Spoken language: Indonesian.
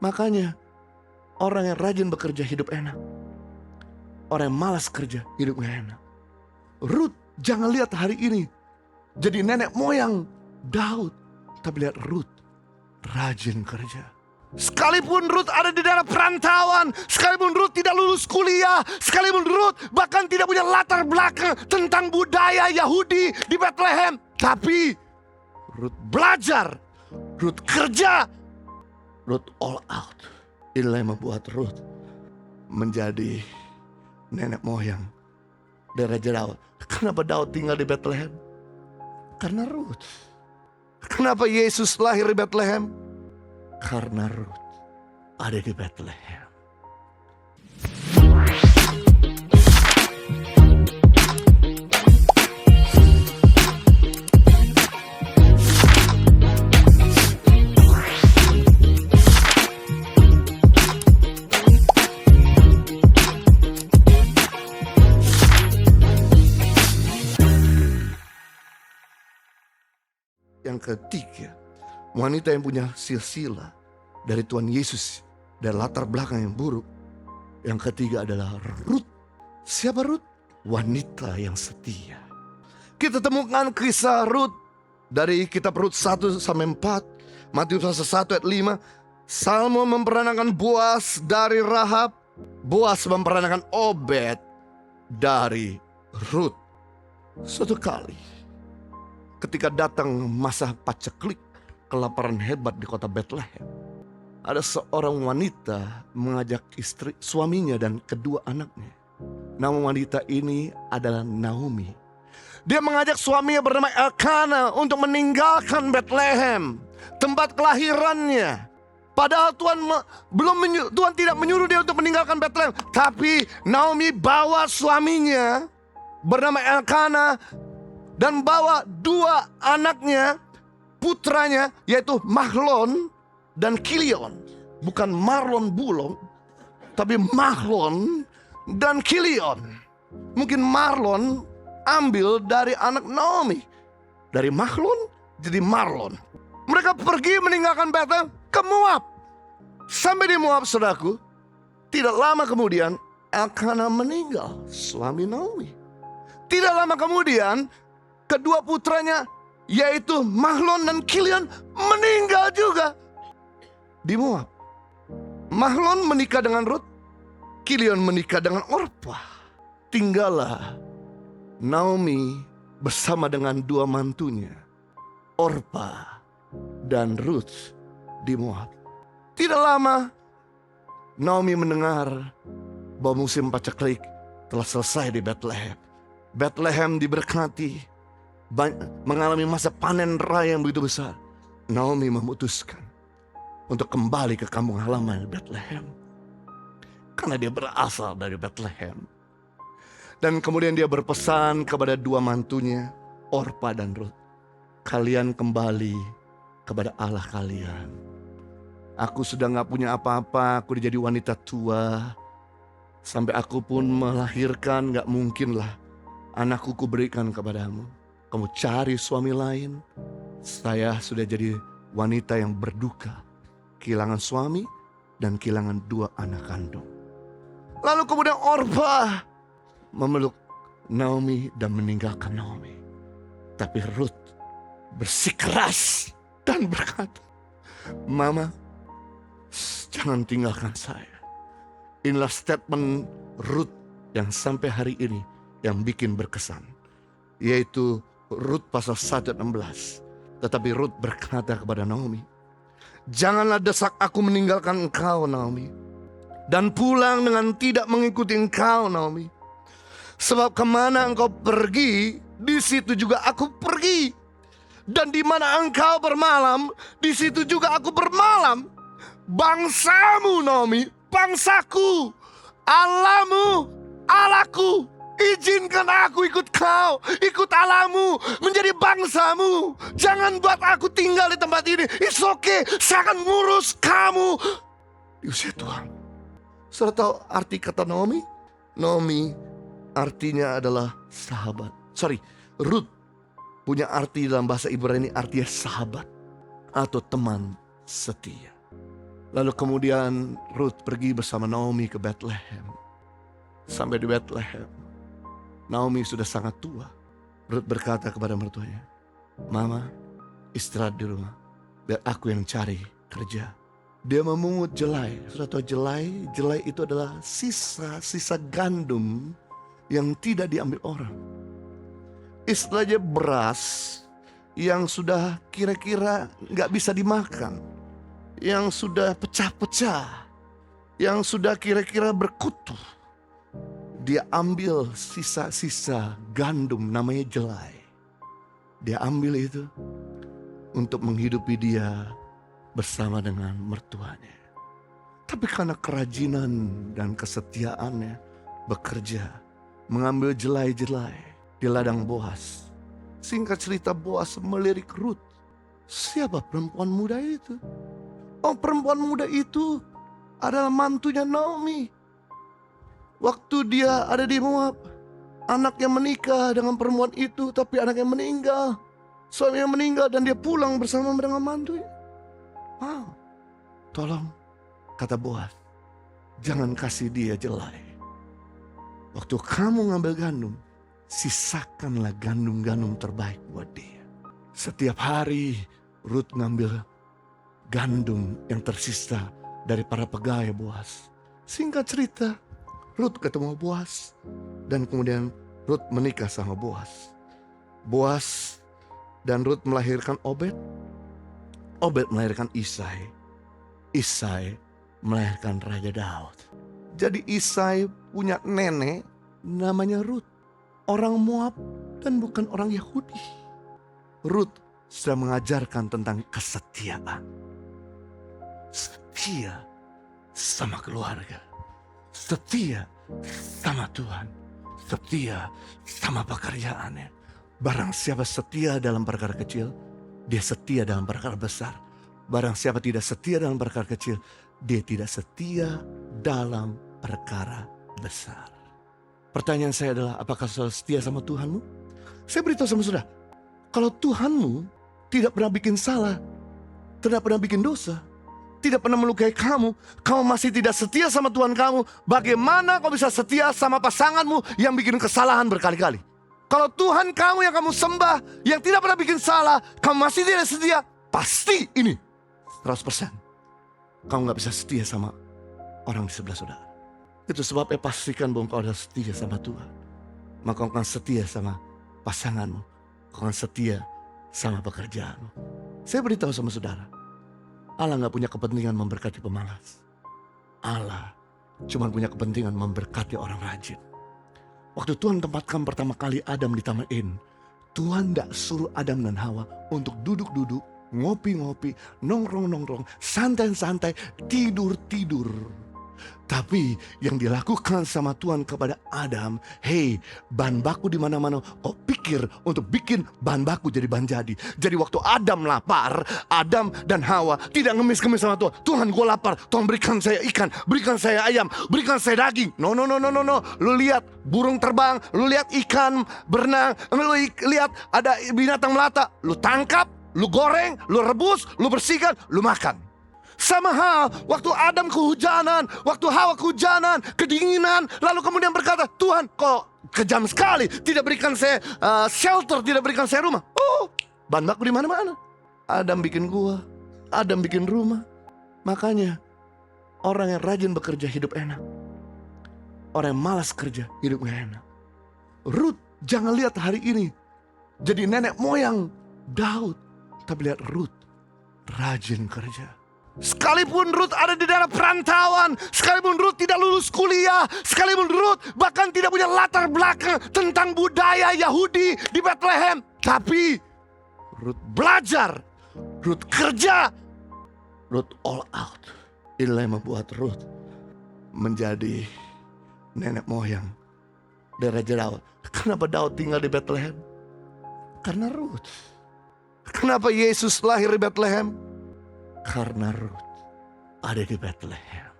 Makanya orang yang rajin bekerja hidup enak. Orang yang malas kerja hidup gak enak. Rut, jangan lihat hari ini jadi nenek moyang Daud, tapi lihat Rut rajin kerja. Sekalipun Rut ada di daerah perantauan, sekalipun Rut tidak lulus kuliah, sekalipun Rut bahkan tidak punya latar belakang tentang budaya Yahudi di Bethlehem, tapi Rut belajar, Rut kerja, Rut all out. Inilah yang membuat Rut menjadi nenek moyang dari Raja Daud. Kenapa Daud tinggal di Bethlehem? Karena Rut. Kenapa Yesus lahir di Bethlehem? Karena Rut ada di Bethlehem. Yang ketiga, wanita yang punya silsilah dari Tuhan Yesus dan latar belakang yang buruk. Yang ketiga adalah Rut. Siapa Rut? Wanita yang setia. Kita temukan kisah Rut dari kitab Rut 1 sampai 4, Matius 1 ayat 5. Salmo memperanakan Boas dari Rahab, Boas memperanakan Obed dari Rut. Suatu kali ketika datang masa paceklik, kelaparan hebat di kota Bethlehem, ada seorang wanita mengajak suaminya dan kedua anaknya. Nama wanita ini adalah Naomi. Dia mengajak suaminya bernama Elkana untuk meninggalkan Bethlehem, tempat kelahirannya. Padahal Tuhan tidak menyuruh dia untuk meninggalkan Bethlehem, tapi Naomi bawa suaminya bernama Elkana dan bawa dua anaknya, putranya, yaitu Mahlon dan Kilion. Bukan Marlon Bulong, tapi Mahlon dan Kilion. Mungkin Marlon ambil dari anak Naomi, dari Mahlon jadi Marlon. Mereka pergi meninggalkan Bethlehem ke Moab. Sampai di Moab, saudaraku, tidak lama kemudian Elkana meninggal, suami Naomi. Tidak lama kemudian kedua putranya, yaitu Mahlon dan Kilion, meninggal juga di Moab. Mahlon menikah dengan Rut, Kilion menikah dengan Orpa. Tinggallah Naomi bersama dengan dua mantunya, Orpa dan Rut, di Moab. Tidak lama Naomi mendengar bahwa musim paceklik telah selesai di Bethlehem. Bethlehem diberkati, mengalami masa panen raya yang begitu besar. Naomi memutuskan untuk kembali ke kampung halaman Bethlehem, karena dia berasal dari Bethlehem. Dan kemudian dia berpesan kepada dua mantunya, Orpa dan Rut, kalian kembali kepada Allah kalian. Aku sudah gak punya apa-apa, aku udah jadi wanita tua. Sampai aku pun melahirkan, gak mungkinlah anakku kuberikan kepadamu. Kamu cari suami lain. Saya sudah jadi wanita yang berduka, kehilangan suami dan kehilangan dua anak kandung. Lalu kemudian Orpa memeluk Naomi dan meninggalkan Naomi. Tapi Rut bersikeras dan berkata, Mama, jangan tinggalkan saya. Inilah statement Rut yang sampai hari ini yang bikin berkesan, yaitu Rut pasal 1 ayat 16. Tetapi Rut berkata kepada Naomi, janganlah desak aku meninggalkan engkau, Naomi, dan pulang dengan tidak mengikuti engkau, Naomi. Sebab kemana engkau pergi, di situ juga aku pergi. Dan di mana engkau bermalam, di situ juga aku bermalam. Bangsamu, Naomi, bangsaku. Allahmu, Allahku. Izinkan aku ikut kau, ikut Allahmu, menjadi bangsamu. Jangan buat aku tinggal di tempat ini. It's okay, saya akan ngurus kamu di usia Tuhan. Saudara tahu arti kata Naomi? Naomi artinya adalah sahabat. Rut punya arti dalam bahasa Ibrani, artinya sahabat atau teman setia. Lalu kemudian Ruth pergi bersama Naomi ke Bethlehem. Sampai di Bethlehem, Naomi sudah sangat tua. Ruth berkata kepada mertuanya, "Mama, istirahat di rumah, biar aku yang cari kerja." Dia memungut jelai. Sudah tahu jelai? Jelai itu adalah sisa gandum yang tidak diambil orang. Istilahnya beras yang sudah kira-kira gak bisa dimakan, yang sudah pecah-pecah, yang sudah kira-kira berkutu. Dia ambil sisa-sisa gandum namanya jelai. Dia ambil itu untuk menghidupi dia bersama dengan mertuanya. Tapi karena kerajinan dan kesetiaannya bekerja, mengambil jelai-jelai di ladang Boas. Singkat cerita, Boas melirik Ruth. Siapa perempuan muda itu? Oh, perempuan muda itu adalah mantunya Naomi. Waktu dia ada di Moab, anaknya menikah dengan perempuan itu, tapi anaknya meninggal. Suaminya meninggal dan dia pulang bersama dengan mantunya. Wow, tolong, kata Boas, jangan kasih dia jelai. Waktu kamu ngambil gandum, sisakanlah gandum-gandum terbaik buat dia. Setiap hari Ruth ngambil gandum yang tersisa dari para pegawai Boas. Singkat cerita, Ruth ketemu Boas dan kemudian Ruth menikah sama Boas. Boas dan Ruth melahirkan Obed. Obed melahirkan Isai. Isai melahirkan Raja Daud. Jadi Isai punya nenek namanya Ruth. Orang Moab dan bukan orang Yahudi. Ruth sudah mengajarkan tentang kesetiaan. Setia sama keluarga. Setia sama Tuhan. Setia sama pekerjaannya. Barang siapa setia dalam perkara kecil, dia setia dalam perkara besar. Barang siapa tidak setia dalam perkara kecil, dia tidak setia dalam perkara besar. Pertanyaan saya adalah, apakah saudara setia sama Tuhanmu? Saya beritahu sama saudara, kalau Tuhanmu tidak pernah bikin salah, tidak pernah bikin dosa, tidak pernah melukai kamu, kamu masih tidak setia sama Tuhan kamu, bagaimana kau bisa setia sama pasanganmu yang bikin kesalahan berkali-kali? Kalau Tuhan kamu yang kamu sembah, yang tidak pernah bikin salah, kamu masih tidak setia, pasti ini 100% kamu gak bisa setia sama orang di sebelah saudara. Itu sebabnya pastikan bahwa kau adalah setia sama Tuhan. Maka kau akan setia sama pasanganmu, kau akan setia sama pekerjaanmu. Saya beritahu sama saudara, Allah gak punya kepentingan memberkati pemalas. Allah cuma punya kepentingan memberkati orang rajin. Waktu Tuhan tempatkan pertama kali Adam di Taman Eden, Tuhan tidak suruh Adam dan Hawa untuk duduk-duduk, ngopi-ngopi, nongkrong-nongkrong, santai-santai, tidur-tidur. Tapi yang dilakukan sama Tuhan kepada Adam, hei, bahan baku di mana-mana, kau pikir untuk bikin bahan baku jadi bahan jadi. Jadi waktu Adam lapar, Adam dan Hawa tidak ngemis-ngemis sama Tuhan. Tuhan, gue lapar, Tuhan berikan saya ikan, berikan saya ayam, berikan saya daging. No. Lu lihat burung terbang, lu lihat ikan berenang, lu lihat ada binatang melata, lu tangkap, lu goreng, lu rebus, lu bersihkan, lu makan. Sama hal, waktu Adam kehujanan, waktu Hawa kehujanan, kedinginan, lalu kemudian berkata, Tuhan kok kejam sekali, tidak berikan saya shelter, tidak berikan saya rumah. Oh, bahan baku di mana-mana. Adam bikin gua, Adam bikin rumah. Makanya orang yang rajin bekerja hidup enak. Orang yang malas kerja hidup gak enak. Ruth, jangan lihat hari ini jadi nenek moyang Daud, tapi lihat Ruth rajin kerja. Sekalipun Ruth ada di daerah perantauan, sekalipun Ruth tidak lulus kuliah, sekalipun Ruth bahkan tidak punya latar belakang tentang budaya Yahudi di Bethlehem, tapi Ruth belajar, Ruth kerja, Ruth all out. Inilah yang membuat Ruth menjadi nenek moyang dari Raja Daud. Kenapa Daud tinggal di Bethlehem? Karena Ruth. Kenapa Yesus lahir di Bethlehem? Karena Ruth ada di Bethlehem.